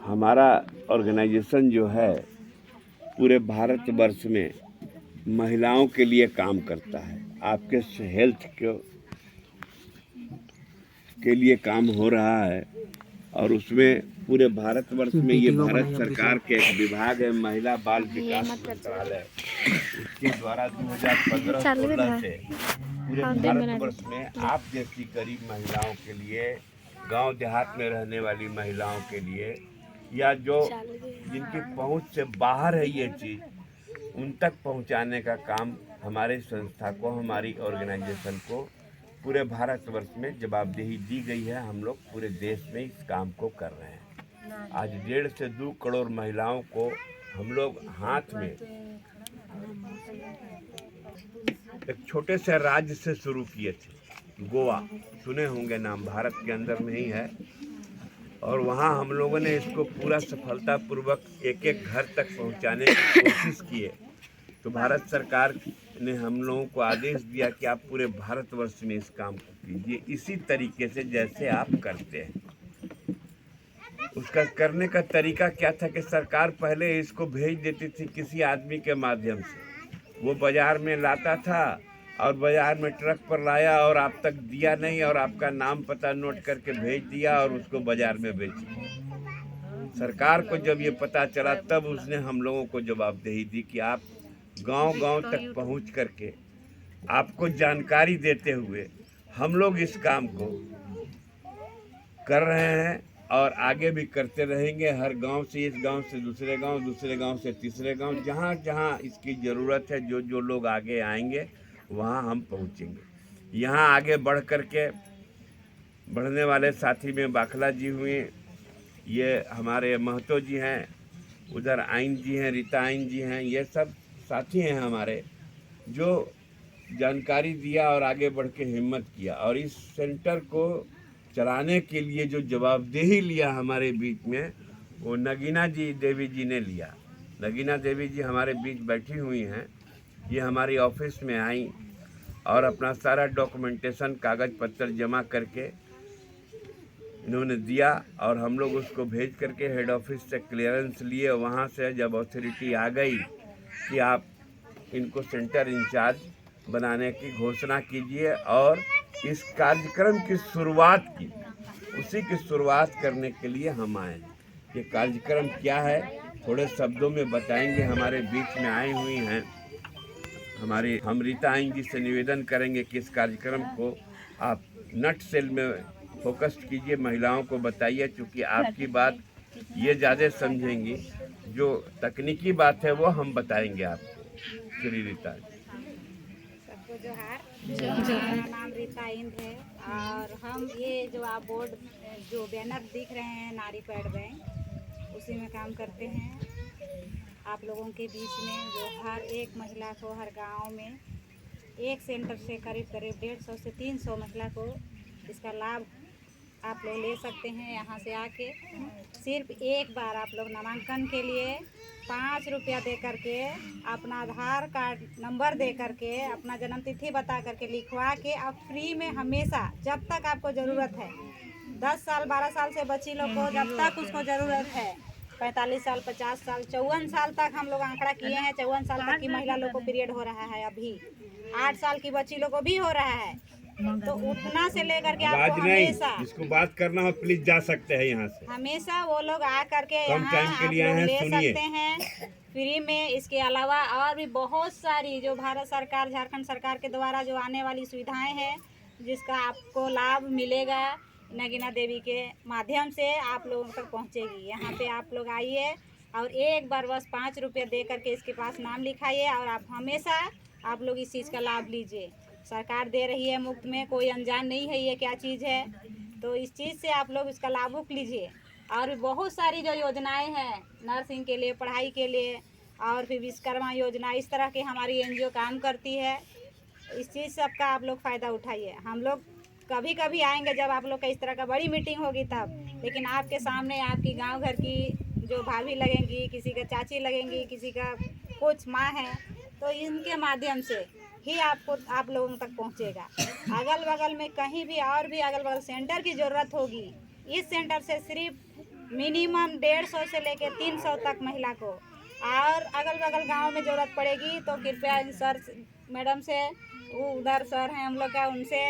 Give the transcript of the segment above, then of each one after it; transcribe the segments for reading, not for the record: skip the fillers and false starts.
हमारा ऑर्गेनाइजेशन जो है पूरे भारतवर्ष में महिलाओं के लिए काम करता है। आपके हेल्थ के लिए काम हो रहा है और उसमें पूरे भारतवर्ष में ये भारत सरकार के एक विभाग है, महिला बाल विकास मंत्रालय, उसके द्वारा 2015-16 से पूरे भारतवर्ष में आप जैसी गरीब महिलाओं के लिए, गांव देहात में रहने वाली महिलाओं के लिए, या जो जिनकी पहुंच से बाहर है ये चीज़, उन तक पहुंचाने का काम हमारे संस्था को, हमारी ऑर्गेनाइजेशन को पूरे भारतवर्ष में जवाबदेही दी गई है। हम लोग पूरे देश में इस काम को कर रहे हैं। आज 1.5 से 2 करोड़ महिलाओं को हम लोग हाथ में एक छोटे से राज्य से शुरू किए थे, गोवा, सुने होंगे नाम, भारत के अंदर में ही है, और वहाँ हम लोगों ने इसको पूरा सफलतापूर्वक एक एक घर तक पहुँचाने की कोशिश किए। तो भारत सरकार ने हम लोगों को आदेश दिया कि आप पूरे भारतवर्ष में इस काम को कीजिए इसी तरीके से जैसे आप करते हैं। उसका करने का तरीका क्या था कि सरकार पहले इसको भेज देती थी किसी आदमी के माध्यम से, वो बाज़ार में लाता था और बाज़ार में ट्रक पर लाया और आप तक दिया नहीं, और आपका नाम पता नोट करके भेज दिया और उसको बाज़ार में बेच दिया। सरकार को जब ये पता चला तब उसने हम लोगों को जवाबदेही दी कि आप गांव-गांव तक पहुंच करके आपको जानकारी देते हुए हम लोग इस काम को कर रहे हैं और आगे भी करते रहेंगे। हर गांव से, इस गांव से दूसरे गांव, दूसरे गांव से तीसरे गांव, जहां जहां इसकी ज़रूरत है, जो जो लोग आगे आएंगे वहां हम पहुंचेंगे। यहां आगे बढ़ करके बढ़ने वाले साथी में बाखला जी हुए, ये हमारे महतो जी हैं, उधर आइन जी हैं, रीता आइन जी हैं, ये सब साथी हैं हमारे, जो जानकारी दिया और आगे बढ़ के हिम्मत किया। और इस सेंटर को चलाने के लिए जो जवाबदेही लिया हमारे बीच में, वो नगीना देवी जी ने लिया। नगीना देवी जी हमारे बीच बैठी हुई हैं, ये हमारी ऑफिस में आई और अपना सारा डॉक्यूमेंटेशन, कागज़ पत्तर जमा करके इन्होंने दिया और हम लोग उसको भेज करके हेड ऑफिस से क्लियरेंस लिए। वहाँ से जब अथॉरिटी आ गई कि आप इनको सेंटर इंचार्ज बनाने की घोषणा कीजिए और इस कार्यक्रम की शुरुआत की, उसी की शुरुआत करने के लिए हम आए। ये कार्यक्रम क्या है थोड़े शब्दों में बताएंगे। हमारे बीच में आई हुई हैं हमारी, हम रीता आइन जी से निवेदन करेंगे कि इस कार्यक्रम को आप नट सेल में फोकस कीजिए, महिलाओं को बताइए, क्योंकि आपकी बात ये ज़्यादा समझेंगी, जो तकनीकी बात है वो हम बताएंगे आपको। श्री रीता सबको जोहार। मेरा नाम रीता आइन है और हम ये जो आप बोर्ड जो बैनर दिख रहे हैं नारी पैड बैंक, उसी में काम करते हैं। आप लोगों के बीच में जो हर एक महिला को हर गांव में एक सेंटर से करीब 150 से 300 महिला को इसका लाभ आप लोग ले सकते हैं। यहाँ से आके सिर्फ एक बार आप लोग नामांकन के लिए 5 रुपया दे करके, अपना आधार कार्ड नंबर दे करके, अपना जन्म तिथि बता करके लिखवा के आप फ्री में हमेशा जब तक आपको ज़रूरत है, 10 साल 12 साल से बच्ची लोग को जब तक उसको ज़रूरत है, 45 साल 50 साल 54 साल तक हम लोग आंकड़ा किए हैं, 54 साल तक की महिला लोग को पीरियड हो रहा है, अभी 8 साल की बच्ची लोग को भी हो रहा है। तो उतना से लेकर के आपको हमेशा, जिसको बात करना हो प्लीज जा सकते हैं यहाँ से, हमेशा वो लोग आ करके यहाँ टाइम के लिए आप लोग ले सुनिए। सकते हैं फ्री में। इसके अलावा और भी बहुत सारी जो भारत सरकार, झारखंड सरकार के द्वारा जो आने वाली सुविधाएं हैं, जिसका आपको लाभ मिलेगा नगीना देवी के माध्यम से आप लोगों तक पहुँचेगी। यहाँ पे आप लोग आइए और एक बार बस 5 रुपये दे करके इसके पास नाम लिखाइए और आप हमेशा आप लोग इस चीज़ का लाभ लीजिए। सरकार दे रही है मुफ्त में, कोई अनजान नहीं है ये क्या चीज़ है, तो इस चीज़ से आप लोग इसका लाभ लीजिए। और भी बहुत सारी जो योजनाएं हैं नर्सिंग के लिए, पढ़ाई के लिए, और फिर विश्वकर्मा योजना, इस तरह की हमारी एनजीओ काम करती है। इस चीज़ सबका आप लोग फ़ायदा उठाइए। हम लोग कभी कभी आएंगे जब आप लोग का इस तरह का बड़ी मीटिंग होगी तब, लेकिन आपके सामने आपकी गांव घर की जो भाभी लगेंगी, किसी का चाची लगेंगी, किसी का कुछ माँ है, तो इनके माध्यम से ही आपको आप लोगों तक पहुंचेगा। अगल बगल में कहीं भी और भी अगल बगल सेंटर की ज़रूरत होगी, इस सेंटर से सिर्फ मिनिमम 150 से लेके 300 तक महिला को। और अगल बगल गांव में ज़रूरत पड़ेगी तो कृपया इन सर मैडम से, वो उधर सर हैं हम लोग का, उनसे,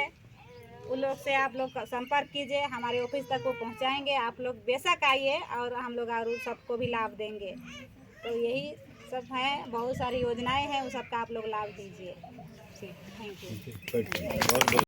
उन लोग से आप लोग संपर्क कीजिए, हमारे ऑफिस तक वो पहुंचाएंगे। आप लोग बेशक आइए और हम लोग और सबको भी लाभ देंगे। तो यही सब है, बहुत सारी योजनाएं हैं, उस सबका आप लोग लाभ दीजिए। ठीक, थैंक यू।